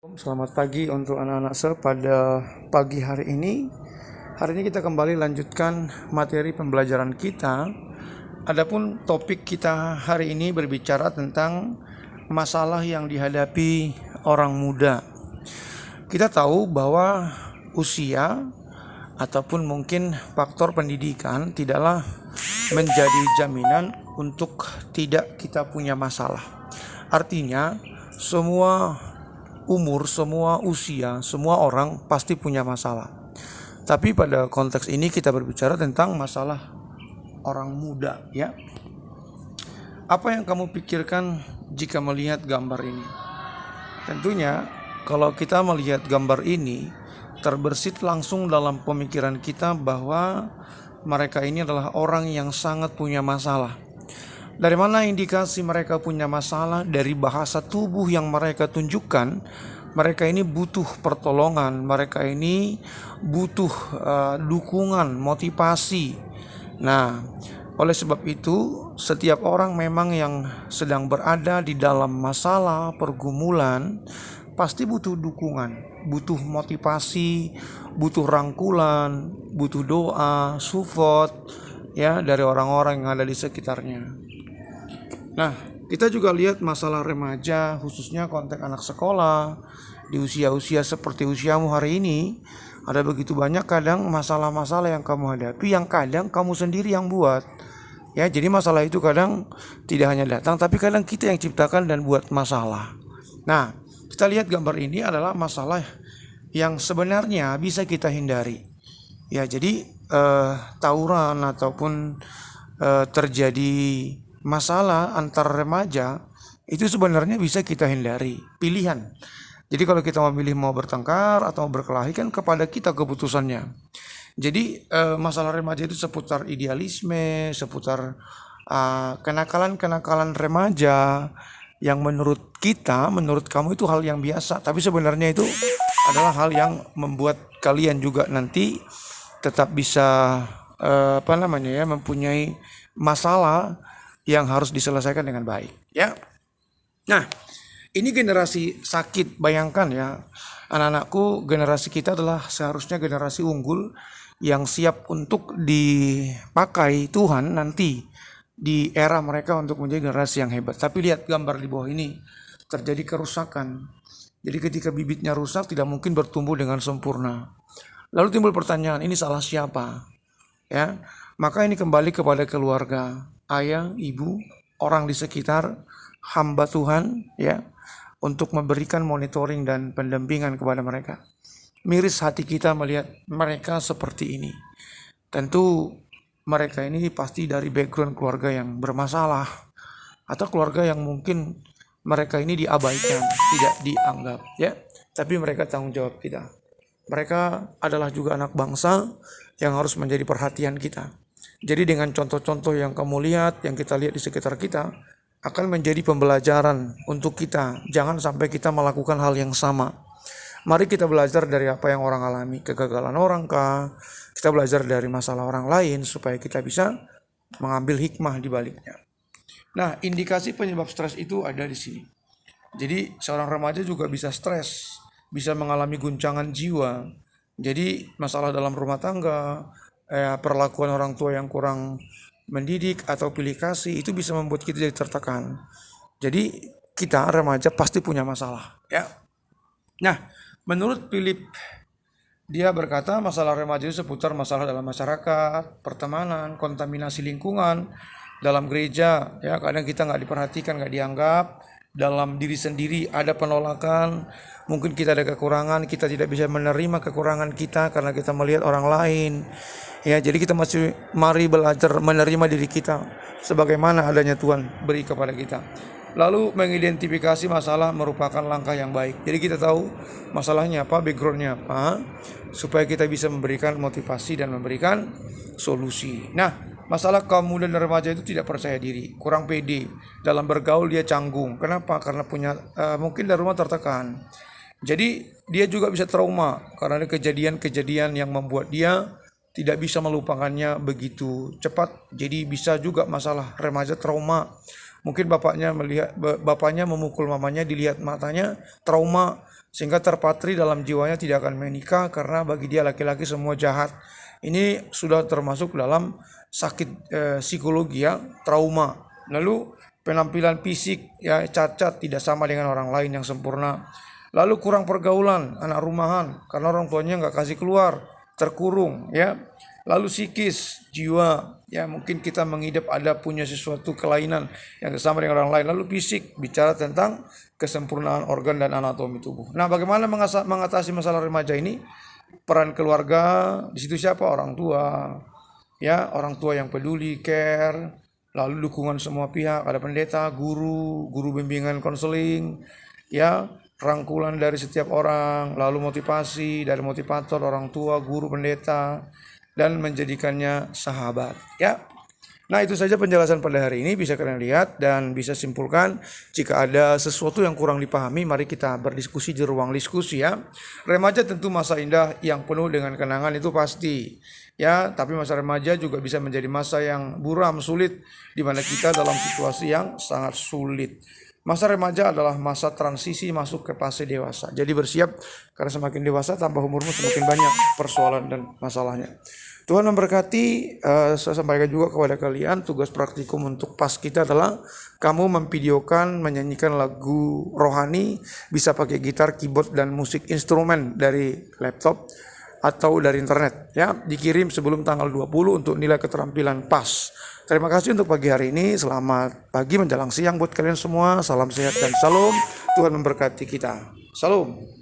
Selamat pagi untuk anak-anak pada pagi hari ini. Hari ini kita kembali lanjutkan materi pembelajaran kita. Adapun topik kita hari ini berbicara tentang masalah yang dihadapi orang muda. Kita tahu bahwa usia ataupun mungkin faktor pendidikan tidaklah menjadi jaminan untuk tidak kita punya masalah. Artinya semua umur, semua usia, semua orang pasti punya masalah. Tapi pada konteks ini kita berbicara tentang masalah orang muda, ya. Apa yang kamu pikirkan jika melihat gambar ini? Tentunya kalau kita melihat gambar ini, terbersit langsung dalam pemikiran kita bahwa mereka ini adalah orang yang sangat punya masalah. Dari mana indikasi mereka punya masalah? Dari bahasa tubuh yang mereka tunjukkan, mereka ini butuh pertolongan, mereka ini butuh dukungan, motivasi. Nah, oleh sebab itu, setiap orang memang yang sedang berada di dalam masalah, pergumulan, pasti butuh dukungan, butuh motivasi, butuh rangkulan, butuh doa, support, ya, dari orang-orang yang ada di sekitarnya. Nah, kita juga lihat masalah remaja, khususnya konteks anak sekolah, di usia-usia seperti usiamu hari ini, ada begitu banyak kadang masalah-masalah yang kamu hadapi, yang kadang kamu sendiri yang buat. Ya, jadi masalah itu kadang tidak hanya datang, tapi kadang kita yang ciptakan dan buat masalah. Nah, kita lihat gambar ini adalah masalah yang sebenarnya bisa kita hindari. Ya, jadi tawuran ataupun terjadi masalah antar remaja itu sebenarnya bisa kita hindari. Pilihan. Jadi kalau kita memilih mau bertengkar atau berkelahi kan kepada kita keputusannya. Jadi masalah remaja itu seputar idealisme, seputar kenakalan-kenakalan remaja yang menurut kita, menurut kamu itu hal yang biasa. Tapi sebenarnya itu adalah hal yang membuat kalian juga nanti tetap bisa mempunyai masalah yang harus diselesaikan dengan baik, ya. Nah, ini generasi sakit. Bayangkan ya, anak-anakku, generasi kita adalah seharusnya generasi unggul yang siap untuk dipakai Tuhan nanti di era mereka untuk menjadi generasi yang hebat. Tapi lihat gambar di bawah ini, terjadi kerusakan. Jadi ketika bibitnya rusak tidak mungkin bertumbuh dengan sempurna. Lalu timbul pertanyaan, ini salah siapa? Ya, maka ini kembali kepada keluarga, ayah, ibu, orang di sekitar, hamba Tuhan, ya, untuk memberikan monitoring dan pendampingan kepada mereka. Miris hati kita melihat mereka seperti ini. Tentu mereka ini pasti dari background keluarga yang bermasalah, atau keluarga yang mungkin mereka ini diabaikan, tidak dianggap, ya. Tapi mereka tanggung jawab kita. Mereka adalah juga anak bangsa yang harus menjadi perhatian kita. Jadi dengan contoh-contoh yang kamu lihat, yang kita lihat di sekitar kita, akan menjadi pembelajaran untuk kita. Jangan sampai kita melakukan hal yang sama. Mari kita belajar dari apa yang orang alami, kegagalan orang kah? Kita belajar dari masalah orang lain supaya kita bisa mengambil hikmah di baliknya. Nah, indikasi penyebab stres itu ada di sini. Jadi seorang remaja juga bisa stres, bisa mengalami guncangan jiwa. Jadi masalah dalam rumah tangga, perlakuan orang tua yang kurang mendidik atau pilih kasih itu bisa membuat kita jadi tertekan. Jadi kita remaja pasti punya masalah, ya. Nah, menurut Philip, dia berkata masalah remaja itu seputar masalah dalam masyarakat, pertemanan, kontaminasi lingkungan, dalam gereja, ya, kadang kita nggak diperhatikan, nggak dianggap. Dalam diri sendiri ada penolakan, mungkin kita ada kekurangan, kita tidak bisa menerima kekurangan kita karena kita melihat orang lain. Ya, jadi kita mari belajar menerima diri kita sebagaimana adanya Tuhan beri kepada kita. Lalu mengidentifikasi masalah merupakan langkah yang baik. Jadi kita tahu masalahnya apa, backgroundnya apa, supaya kita bisa memberikan motivasi dan memberikan solusi. Nah, masalah kaum muda dan remaja itu tidak percaya diri, kurang pede, dalam bergaul dia canggung. Kenapa? Karena punya mungkin dari rumah tertekan. Jadi dia juga bisa trauma karena ada kejadian-kejadian yang membuat dia tidak bisa melupakannya begitu cepat. Jadi bisa juga masalah remaja trauma. Mungkin bapaknya memukul mamanya, dilihat matanya trauma. sehingga terpatri dalam jiwanya tidak akan menikah karena bagi dia laki-laki semua jahat. Ini sudah termasuk dalam sakit psikologi ya, trauma. Lalu penampilan fisik ya cacat, tidak sama dengan orang lain yang sempurna. Lalu kurang pergaulan, anak rumahan karena orang tuanya nggak kasih keluar, terkurung ya. Lalu psikis, jiwa, ya mungkin kita mengidap ada punya sesuatu kelainan yang sama dengan orang lain. Lalu fisik, bicara tentang kesempurnaan organ dan anatomi tubuh. Nah, bagaimana mengatasi masalah remaja ini? Peran keluarga, di situ siapa? Orang tua, ya orang tua yang peduli, care, lalu dukungan semua pihak, ada pendeta, guru bimbingan konseling, ya rangkulan dari setiap orang, lalu motivasi dari motivator, orang tua, guru, pendeta, dan menjadikannya sahabat ya. Nah, itu saja penjelasan pada hari ini, bisa kalian lihat dan bisa simpulkan. Jika ada sesuatu yang kurang dipahami, mari kita berdiskusi di ruang diskusi ya. Remaja tentu masa indah yang penuh dengan kenangan, itu pasti ya, tapi masa remaja juga bisa menjadi masa yang buram, sulit, di mana kita dalam situasi yang sangat sulit. Masa remaja adalah masa transisi masuk ke fase dewasa. Jadi bersiap, karena semakin dewasa tambah umurmu semakin banyak persoalan dan masalahnya. Tuhan memberkati. Saya sampaikan juga kepada kalian, tugas praktikum untuk pas kita adalah kamu memvideokan, menyanyikan lagu rohani, bisa pakai gitar, keyboard, dan musik instrumen dari laptop atau dari internet ya, dikirim sebelum tanggal 20 untuk nilai keterampilan pas. Terima kasih untuk pagi hari ini. Selamat pagi menjelang siang buat kalian semua. Salam sehat dan salam. Tuhan memberkati kita. Salam.